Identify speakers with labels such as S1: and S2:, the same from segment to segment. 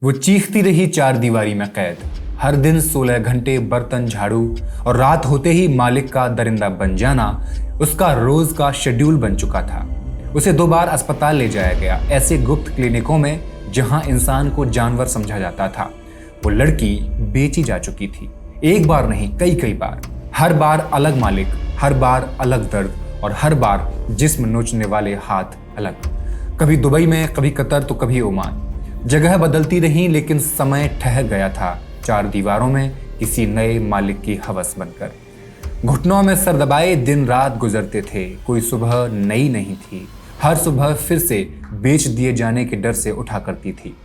S1: वो चीखती रही चार दीवारी में कैद। हर दिन 16 घंटे बर्तन झाड़ू और रात होते ही मालिक का दरिंदा बन जाना उसका रोज का शेड्यूल बन चुका था। उसे 2 बार अस्पताल ले जाया गया, ऐसे गुप्त क्लिनिकों में जहां इंसान को जानवर समझा जाता था। वो लड़की बेची जा चुकी थी, एक बार नहीं कई कई बार। हर बार अलग मालिक, हर बार अलग दर्द और हर बार जिस्म नोचने वाले हाथ अलग। कभी दुबई में, कभी कतर तो कभी ओमान। जगह बदलती रही लेकिन समय ठहर गया था चार दीवारों में किसी नए मालिक की हवस बनकर। घुटनों में सर दबाए दिन रात गुजरते थे, कोई सुबह नई नहीं थी। हर सुबह फिर से बेच दिए जाने के डर से उठा करती थी।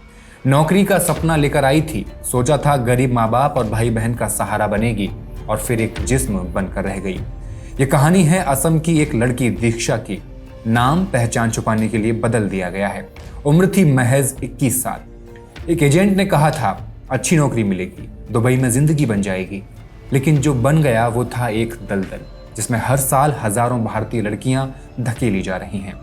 S1: नौकरी का सपना लेकर आई थी, सोचा था गरीब माँ बाप और भाई बहन का सहारा बनेगी और फिर एक जिस्म बनकर रह गई। ये कहानी है असम की एक लड़की दीक्षा की। नाम पहचान छुपाने के लिए बदल दिया गया है। उम्र थी महज 21 साल। एक एजेंट ने कहा था अच्छी नौकरी मिलेगी, दुबई में जिंदगी बन जाएगी। लेकिन जो बन गया वो था एक दलदल जिसमें हर साल हजारों भारतीय लड़कियां धकेली जा रही हैं।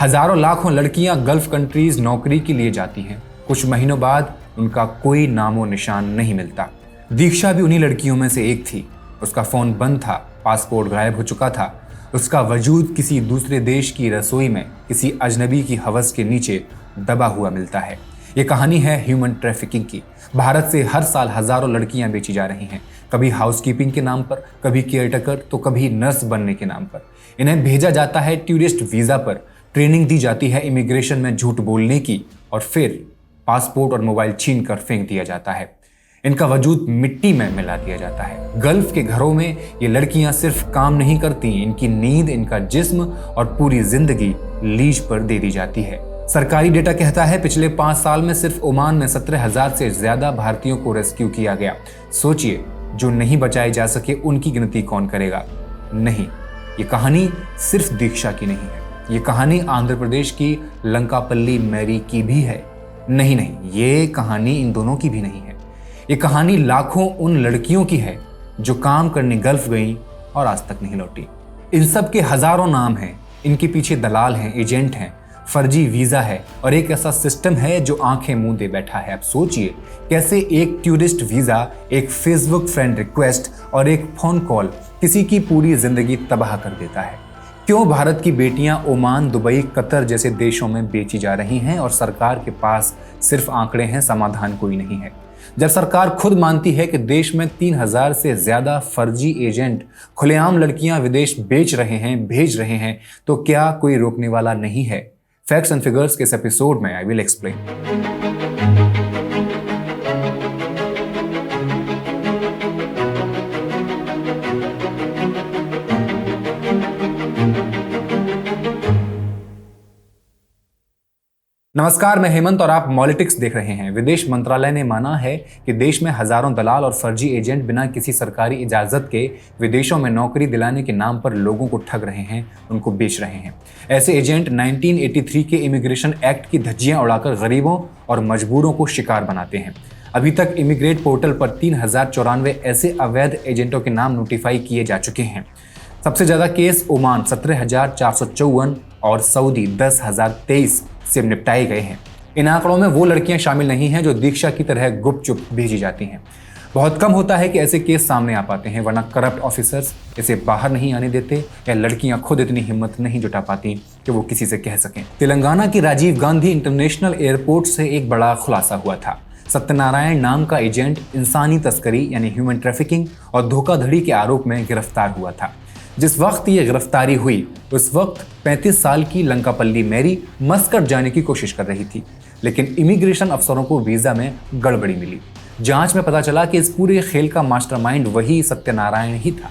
S1: हजारों लाखों लड़कियां गल्फ कंट्रीज नौकरी के लिए जाती हैं। कुछ महीनों बाद उनका कोई नामो निशान नहीं मिलता। दीक्षा भी उन्हीं लड़कियों में से एक थी। उसका फोन बंद था, पासपोर्ट गायब हो चुका था। उसका वजूद किसी दूसरे देश की रसोई में किसी अजनबी की हवस के नीचे दबा हुआ मिलता है। ये कहानी है ह्यूमन ट्रैफिकिंग की। भारत से हर साल हजारों लड़कियां बेची जा रही हैं, कभी हाउसकीपिंग के नाम पर, कभी केयरटेकर तो कभी नर्स बनने के नाम पर। इन्हें भेजा जाता है टूरिस्ट वीजा पर, ट्रेनिंग दी जाती है इमिग्रेशन में झूठ बोलने की और फिर पासपोर्ट और मोबाइल छीन कर फेंक दिया जाता है। इनका वजूद मिट्टी में मिला दिया जाता है। गल्फ के घरों में ये लड़कियां सिर्फ काम नहीं करती, इनकी नींद, इनका जिस्म और पूरी जिंदगी लीज पर दे दी जाती है। सरकारी डेटा कहता है पिछले 5 साल में सिर्फ ओमान में 17,000 से ज्यादा भारतीयों को रेस्क्यू किया गया। सोचिए, जो नहीं बचाए जा सके उनकी गिनती कौन करेगा। नहीं, ये कहानी सिर्फ दीक्षा की नहीं है। ये कहानी आंध्र प्रदेश की लंकापल्ली मैरी की भी है। नहीं, ये कहानी इन दोनों की भी नहीं है। ये कहानी लाखों उन लड़कियों की है जो काम करने गल्फ गईं और आज तक नहीं लौटी। इन सब के हजारों नाम हैं। इनके पीछे दलाल हैं, एजेंट हैं, फर्जी वीजा है और एक ऐसा सिस्टम है जो आंखें मुंह दे बैठा है। अब सोचिए कैसे एक टूरिस्ट वीजा, एक फेसबुक फ्रेंड रिक्वेस्ट और एक फोन कॉल किसी की पूरी जिंदगी तबाह कर देता है। क्यों भारत की बेटियां ओमान, दुबई, कतर जैसे देशों में बेची जा रही हैं और सरकार के पास सिर्फ आंकड़े हैं, समाधान कोई नहीं है। जब सरकार खुद मानती है कि देश में 3,000 से ज्यादा फर्जी एजेंट खुलेआम लड़कियां विदेश बेच रहे हैं, भेज रहे हैं, तो क्या कोई रोकने वाला नहीं है? फैक्ट्स एंड फिगर्स के इस एपिसोड में आई विल एक्सप्लेन। नमस्कार, मैं हेमंत और आप मॉलिटिक्स देख रहे हैं। विदेश मंत्रालय ने माना है कि देश में हजारों दलाल और फर्जी एजेंट बिना किसी सरकारी इजाजत के विदेशों में नौकरी दिलाने के नाम पर लोगों को ठग रहे हैं, उनको बेच रहे हैं। ऐसे एजेंट 1983 के इमिग्रेशन एक्ट की धज्जियां उड़ाकर गरीबों और मजबूरों को शिकार बनाते हैं। अभी तक इमिग्रेट पोर्टल पर 3094 ऐसे अवैध एजेंटों के नाम नोटिफाई किए जा चुके हैं। सबसे ज्यादा केस ओमान 17,454 और सऊदी 10,023 से निपटाए गए हैं। इन आंकड़ों में वो लड़कियां शामिल नहीं हैं जो दीक्षा की तरह गुपचुप भेजी जाती हैं। बहुत कम होता है कि ऐसे केस सामने आ पाते हैं, वरना करप्ट ऑफिसर्स इसे बाहर नहीं आने देते या लड़कियां खुद इतनी हिम्मत नहीं जुटा पाती कि वो किसी से कह सकें। तेलंगाना की राजीव गांधी इंटरनेशनल एयरपोर्ट से एक बड़ा खुलासा हुआ था। सत्यनारायण नाम का एजेंट इंसानी तस्करी यानी ह्यूमन ट्रैफिकिंग और धोखाधड़ी के आरोप में गिरफ्तार हुआ था। जिस वक्त ये गिरफ्तारी हुई उस वक्त 35 साल की लंकापल्ली मैरी मस्कट जाने की कोशिश कर रही थी, लेकिन इमिग्रेशन अफसरों को वीजा में गड़बड़ी मिली। जांच में पता चला कि इस पूरे खेल का मास्टरमाइंड वही सत्यनारायण ही था।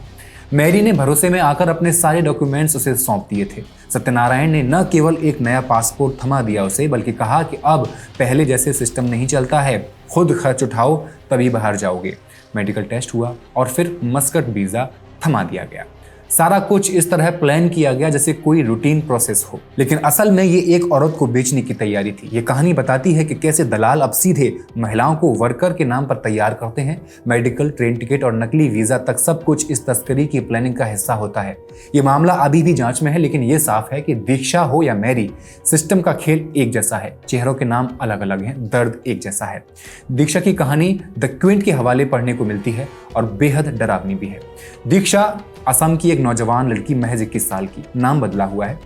S1: मैरी ने भरोसे में आकर अपने सारे डॉक्यूमेंट्स उसे सौंप दिए थे। सत्यनारायण ने न केवल एक नया पासपोर्ट थमा दिया उसे, बल्कि कहा कि अब पहले जैसे सिस्टम नहीं चलता है, खुद खर्च उठाओ तभी बाहर जाओगे। मेडिकल टेस्ट हुआ और फिर मस्कट वीजा थमा दिया गया। सारा कुछ इस तरह प्लान किया गया जैसे कोई रूटीन प्रोसेस हो, लेकिन असल में ये एक औरत को बेचने की तैयारी थी। ये कहानी बताती है कि कैसे दलाल अब सीधे महिलाओं को वर्कर के नाम पर तैयार करते हैं। मेडिकल, ट्रेन टिकट और नकली वीजा तक सब कुछ इस तस्करी की प्लानिंग का हिस्सा होता है। ये मामला अभी भी जांच में है, लेकिन ये साफ है कि दीक्षा हो या मैरी, सिस्टम का खेल एक जैसा है। चेहरों के नाम अलग अलग हैं, दर्द एक जैसा है। दीक्षा की कहानी द क्विंट के हवाले पढ़ने को मिलती है और बेहद डरावनी भी है। दीक्षा असम की एक नौजवान लड़की, महज 21 साल की, नाम बदला हुआ है।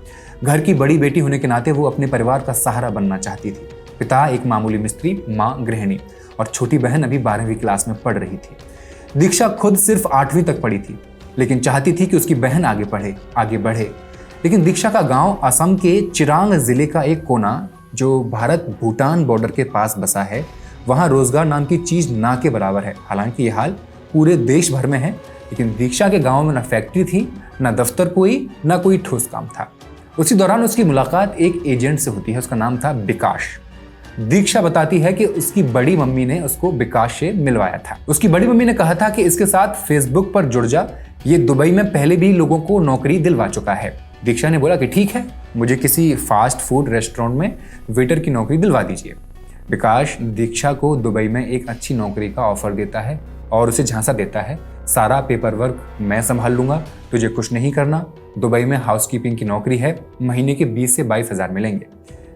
S1: घर की बड़ी बेटी होने के नाते वो अपने परिवार का सहारा बनना चाहती थी। पिता एक मामूली मिस्त्री, माँ गृहिणी और छोटी बहन अभी 12वीं क्लास में पढ़ रही थी। दीक्षा खुद सिर्फ 8वीं तक पढ़ी थी, लेकिन चाहती थी कि उसकी बहन आगे पढ़े, आगे बढ़े। लेकिन दीक्षा का गांव असम के चिरांग जिले का एक कोना, जो भारत भूटान बॉर्डर के पास बसा है, वहां रोजगार नाम की चीज ना के बराबर है। हालांकि ये हाल पूरे देश भर में है, लेकिन दीक्षा के गांव में ना फैक्ट्री थी, ना दफ्तर ना कोई ठोस काम था। उसी दौरान उसकी मुलाकात एक एजेंट से होती है। उसका नाम था विकास। दीक्षा बताती है कि उसकी बड़ी मम्मी ने उसको विकास से मिलवाया था। उसकी बड़ी मम्मी ने कहा था कि इसके साथ फेसबुक पर जुड़ जा, ये दुबई में पहले भी लोगों को नौकरी दिलवा चुका है। दीक्षा ने बोला कि ठीक है, मुझे किसी फास्ट फूड रेस्टोरेंट में वेटर की नौकरी दिलवा दीजिए। विकास दीक्षा को दुबई में एक अच्छी नौकरी का ऑफर देता है और उसे झांसा देता है, सारा पेपर वर्क मैं संभाल लूंगा, तुझे कुछ नहीं करना। दुबई में हाउसकीपिंग की नौकरी है, महीने के 20 से 22 हज़ार मिलेंगे।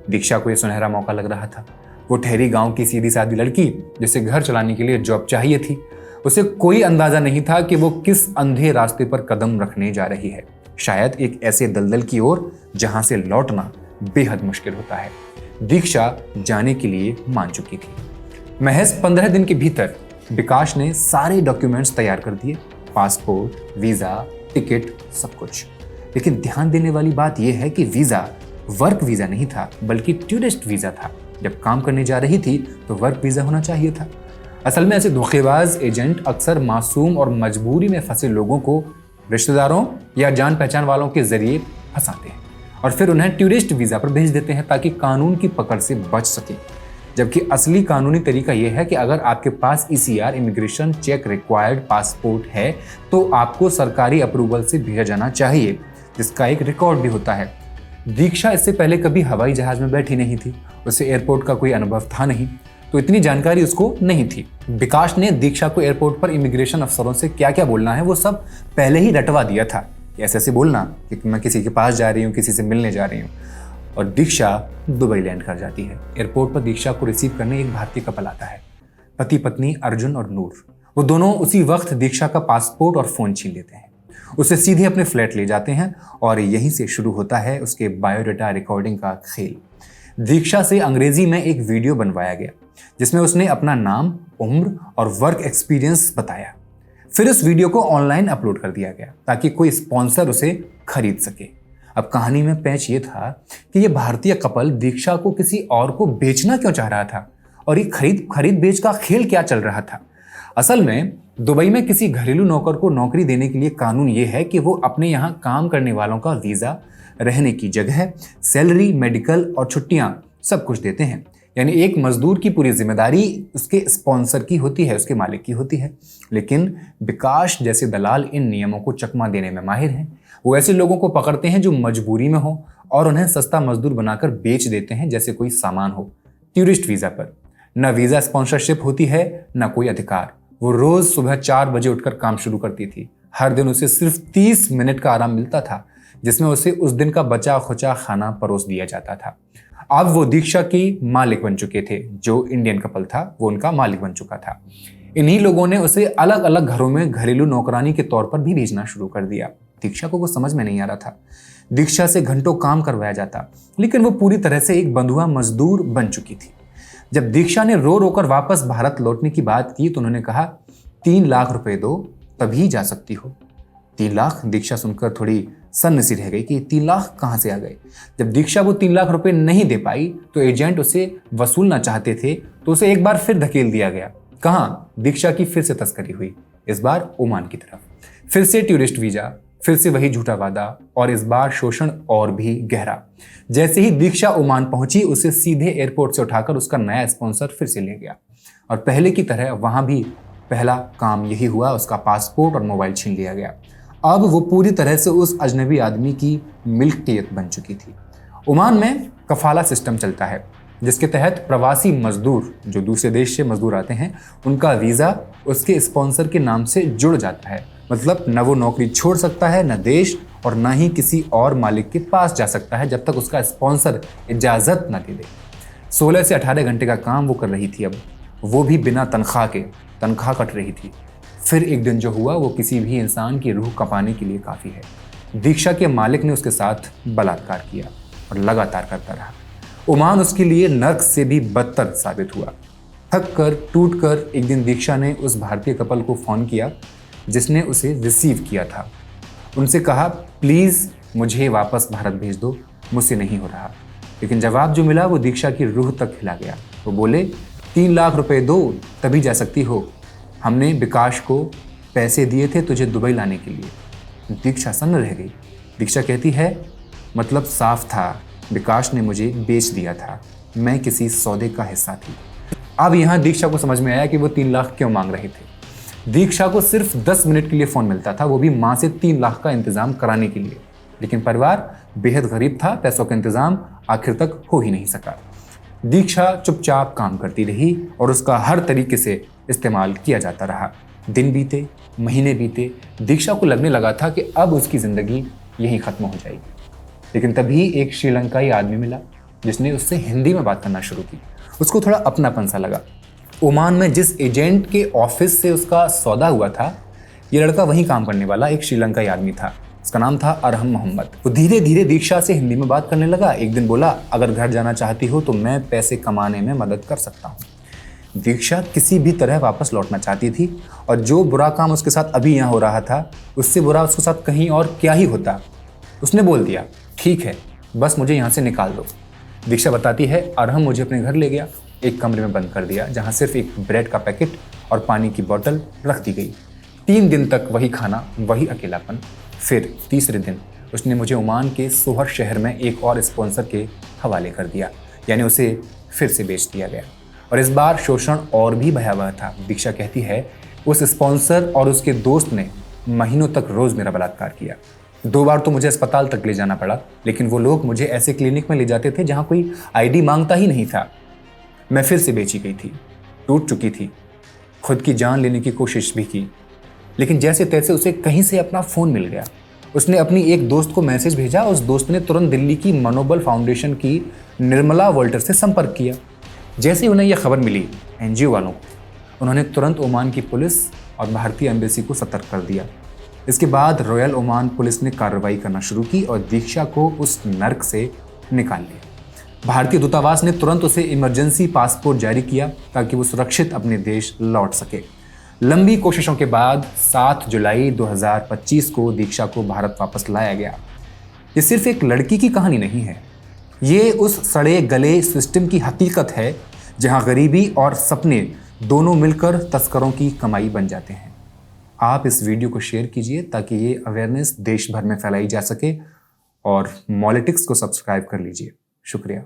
S1: दीक्षा को यह सुनहरा मौका लग रहा था। वो ठहरी गांव की सीधी सादी लड़की, जिसे घर चलाने के लिए जॉब चाहिए थी। उसे कोई अंदाजा नहीं था कि वो किस अंधे रास्ते पर कदम रखने जा रही है, शायद एक ऐसे दलदल की ओर जहां से लौटना बेहद मुश्किल होता है। दीक्षा जाने के लिए मान चुकी थी। महज 15 दिन के भीतर विकास ने सारे डॉक्यूमेंट्स तैयार कर दिए, पासपोर्ट, वीजा, टिकट, सब कुछ। लेकिन ध्यान देने वाली बात यह है कि वीजा वर्क वीजा नहीं था, बल्कि टूरिस्ट वीजा था। जब काम करने जा रही थी तो वर्क वीजा होना चाहिए था। असल में ऐसे धोखेबाज एजेंट अक्सर मासूम और मजबूरी में फंसे लोगों को रिश्तेदारों या जान पहचान वालों के जरिए फंसाते हैं और फिर उन्हें टूरिस्ट वीजा पर भेज देते हैं ताकि कानून की पकड़ से बच सके। जबकि असली कानूनी तरीका यह है कि अगर आपके पास ECR, immigration check required passport है, तो आपको सरकारी अप्रूवल से भेजा जाना चाहिए, जिसका एक रिकॉर्ड भी होता है। दीक्षा इससे पहले कभी हवाई जहाज में बैठी नहीं थी, उसे एयरपोर्ट का कोई अनुभव था नहीं, तो इतनी जानकारी उसको नहीं थी। विकास ने दीक्षा को एयरपोर्ट पर इमिग्रेशन अफसरों से क्या क्या बोलना है वो सब पहले ही रटवा दिया था। ऐसे ऐसे बोलना कि मैं किसी के पास जा रही हूँ, किसी से मिलने जा रही हूँ। और दीक्षा दुबई लैंड कर जाती है। एयरपोर्ट पर दीक्षा को रिसीव करने एक भारतीय कपल आता है, पति पत्नी अर्जुन और नूर। वो दोनों उसी वक्त दीक्षा का पासपोर्ट और फोन छीन लेते हैं, उसे सीधे अपने फ्लैट ले जाते हैं और यहीं से शुरू होता है उसके बायोडाटा रिकॉर्डिंग का खेल। दीक्षा से अंग्रेजी में एक वीडियो बनवाया गया जिसमें उसने अपना नाम, उम्र और वर्क एक्सपीरियंस बताया। फिर उस वीडियो को ऑनलाइन अपलोड कर दिया गया ताकि कोई स्पॉन्सर उसे खरीद सके। अब कहानी में पैच ये था कि ये भारतीय कपल दीक्षा को किसी और को बेचना क्यों चाह रहा था और ये खरीद बेच का खेल क्या चल रहा था। असल में दुबई में किसी घरेलू नौकर को नौकरी देने के लिए कानून ये है कि वो अपने यहाँ काम करने वालों का वीज़ा, रहने की जगह, सैलरी, मेडिकल और छुट्टियां सब कुछ देते हैं। यानी एक मजदूर की पूरी जिम्मेदारी उसके स्पॉन्सर की होती है, उसके मालिक की होती है। लेकिन विकास जैसे दलाल इन नियमों को चकमा देने में माहिर हैं। वो ऐसे लोगों को पकड़ते हैं जो मजबूरी में हो और उन्हें सस्ता मजदूर बनाकर बेच देते हैं जैसे कोई सामान हो। टूरिस्ट वीजा पर न वीजा स्पॉन्सरशिप होती है, न कोई अधिकार। वो रोज सुबह 4 बजे उठकर काम शुरू करती थी। हर दिन उसे सिर्फ 30 मिनट का आराम मिलता था, जिसमें उसे उस दिन का बचा खुचा खाना परोस दिया जाता था। अब वो दीक्षा की मालिक बन चुके थे। जो इंडियन कपल था वो उनका मालिक बन चुका था। इन्हीं लोगों ने उसे अलग अलग घरों में घरेलू नौकरानी के तौर पर भी भेजना शुरू कर दिया। दीक्षा को वो समझ में नहीं आ रहा था। दीक्षा से घंटों काम करवाया जाता, लेकिन वो पूरी तरह से एक बंधुआ मजदूर बन चुकी थी। जब दीक्षा ने रो रोकर वापस भारत लौटने की बात की तो उन्होंने कहा, 3 लाख रुपए दो तभी जा सकती हो। 3 लाख? दीक्षा सुनकर थोड़ी सन्न सी रह गई कि 3 लाख कहां से आ गए। जब दीक्षा वो 3 लाख रुपए नहीं दे पाई तो एजेंट उसे वसूलना चाहते थे, तो उसे एक बार फिर धकेल दिया गया। कहां? दीक्षा की फिर से तस्करी हुई, इस बार ओमान की तरफ। फिर से टूरिस्ट वीजा, फिर से वही झूठा वादा और इस बार शोषण और भी गहरा। जैसे ही दीक्षा ओमान पहुंची, उसे सीधे एयरपोर्ट से उठाकर उसका नया स्पॉन्सर फिर से ले गया और पहले की तरह वहां भी पहला काम यही हुआ, उसका पासपोर्ट और मोबाइल छीन लिया गया। अब वो पूरी तरह से उस अजनबी आदमी की मिल्कियत बन चुकी थी। ओमान में कफाला सिस्टम चलता है, जिसके तहत प्रवासी मजदूर जो दूसरे देश से मजदूर आते हैं, उनका वीज़ा उसके स्पॉन्सर के नाम से जुड़ जाता है। मतलब न वो नौकरी छोड़ सकता है, न देश, और न ही किसी और मालिक के पास जा सकता है जब तक उसका स्पॉन्सर इजाज़त न दे दे। 16 से 18 घंटे का काम वो कर रही थी, अब वो भी बिना तनख्वाह के। तनख्वाह कट रही थी। फिर एक दिन जो हुआ वो किसी भी इंसान की रूह कपाने के लिए काफ़ी है। दीक्षा के मालिक ने उसके साथ बलात्कार किया और लगातार करता रहा। ओमान उसके लिए नर्क से भी बदतर साबित हुआ। थक कर टूट कर एक दिन दीक्षा ने उस भारतीय कपल को फ़ोन किया जिसने उसे रिसीव किया था। उनसे कहा, प्लीज़ मुझे वापस भारत भेज दो, मुझसे नहीं हो रहा। लेकिन जवाब जो मिला वो दीक्षा की रूह तक हिला गया। वो बोले, 3 लाख रुपए दो तभी जा सकती हो। हमने विकास को पैसे दिए थे तुझे दुबई लाने के लिए। दीक्षा सन्न रह गई। दीक्षा कहती है, मतलब साफ था, विकास ने मुझे बेच दिया था, मैं किसी सौदे का हिस्सा थी। अब यहाँ दीक्षा को समझ में आया कि वो 3 लाख क्यों मांग रहे थे। दीक्षा को सिर्फ 10 मिनट के लिए फ़ोन मिलता था, वो भी माँ से 3 लाख का इंतज़ाम कराने के लिए। लेकिन परिवार बेहद गरीब था, पैसों का इंतज़ाम आखिर तक हो ही नहीं सका। दीक्षा चुपचाप काम करती रही और उसका हर तरीके से इस्तेमाल किया जाता रहा। दिन बीते, महीने बीते, दीक्षा को लगने लगा था कि अब उसकी ज़िंदगी यहीं ख़त्म हो जाएगी। लेकिन तभी एक श्रीलंकाई आदमी मिला जिसने उससे हिंदी में बात करना शुरू की। उसको थोड़ा अपनापन सा लगा। ओमान में जिस एजेंट के ऑफिस से उसका सौदा हुआ था, ये लड़का वहीं काम करने वाला एक श्रीलंकाई आदमी था। उसका नाम था अरहम मोहम्मद। वो धीरे धीरे दीक्षा से हिंदी में बात करने लगा। एक दिन बोला, अगर घर जाना चाहती हो तो मैं पैसे कमाने में मदद कर सकता हूँ। दीक्षा किसी भी तरह वापस लौटना चाहती थी और जो बुरा काम उसके साथ अभी यहाँ हो रहा था, उससे बुरा उसके साथ कहीं और क्या ही होता। उसने बोल दिया, ठीक है, बस मुझे यहाँ से निकाल दो। दीक्षा बताती है, अरहम मुझे अपने घर ले गया, एक कमरे में बंद कर दिया जहाँ सिर्फ एक ब्रेड का पैकेट और पानी की बोतल रख दी गई। 3 दिन तक वही खाना, वही अकेलापन। फिर तीसरे दिन उसने मुझे ओमान के सोहर शहर में एक और स्पॉन्सर के हवाले कर दिया, यानी उसे फिर से बेच दिया गया। और इस बार शोषण और भी भयावह था। दीक्षा कहती है, उस स्पॉन्सर और उसके दोस्त ने महीनों तक रोज़ मेरा बलात्कार किया। 2 बार तो मुझे अस्पताल तक ले जाना पड़ा, लेकिन वो लोग मुझे ऐसे क्लिनिक में ले जाते थे जहाँ कोई आईडी मांगता ही नहीं था। मैं फिर से बेची गई थी, टूट चुकी थी, खुद की जान लेने की कोशिश भी की, लेकिन जैसे तैसे उसे कहीं से अपना फ़ोन मिल गया। उसने अपनी एक दोस्त को मैसेज भेजा। उस दोस्त ने तुरंत दिल्ली की मनोबल फाउंडेशन की निर्मला वॉल्टर से संपर्क किया। जैसे उन्हें यह खबर मिली एनजीओ वालों को, उन्होंने तुरंत ओमान की पुलिस और भारतीय एम्बेसी को सतर्क कर दिया। इसके बाद रॉयल ओमान पुलिस ने कार्रवाई करना शुरू की और दीक्षा को उस नर्क से निकाल लिया। भारतीय दूतावास ने तुरंत उसे इमरजेंसी पासपोर्ट जारी किया ताकि वो सुरक्षित अपने देश लौट सके। लंबी कोशिशों के बाद 7 जुलाई 2025 को दीक्षा को भारत वापस लाया गया। ये सिर्फ एक लड़की की कहानी नहीं है, ये उस सड़े गले सिस्टम की हकीकत है जहां गरीबी और सपने दोनों मिलकर तस्करों की कमाई बन जाते हैं। आप इस वीडियो को शेयर कीजिए ताकि ये अवेयरनेस देश भर में फैलाई जा सके, और मॉलिटिक्स को सब्सक्राइब कर लीजिए। शुक्रिया।